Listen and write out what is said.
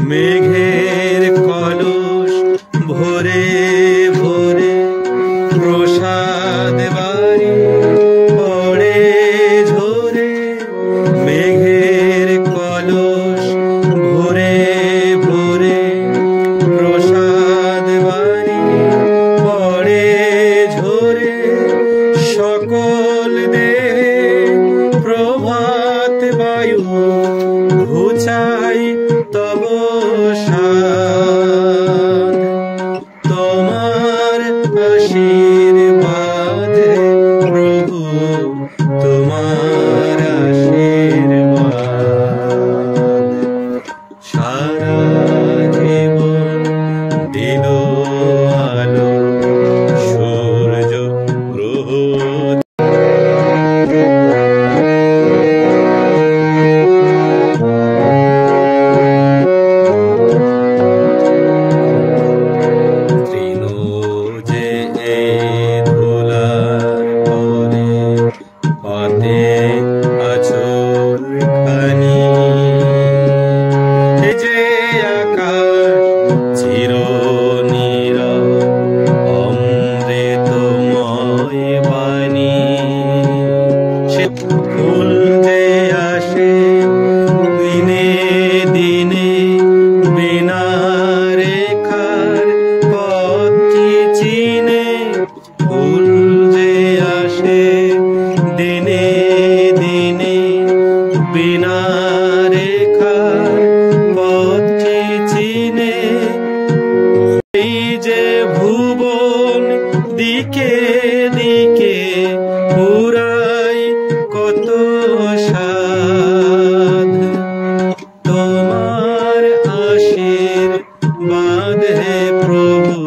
মেঘের কলস ভরে ভরে প্রসাদ বাড়ি পড়ে ঝরে। মেঘের কলস ভরে ভরে প্রসাদ বাড়ি পড়ে ঝরে। সকল দেহে প্রভাত বায়ু ঘুচাই তব সাধ। তোমার আশীর্বাদে প্রভু, তোমার আশীর্বাদ। সারা জীবন দিল আলো সূর্য গ্রহ। ফুল যে আসে দিনে দিনে বিনা রেখার পথটি চিনে। ফুল যে আসে দিনে দিনে বিনা রেখার পথটি চিনে। এই যে ভুবন দিকে দিকে পুরাই কত সাধ। তোমার আশীর্বাদ হে প্রভু,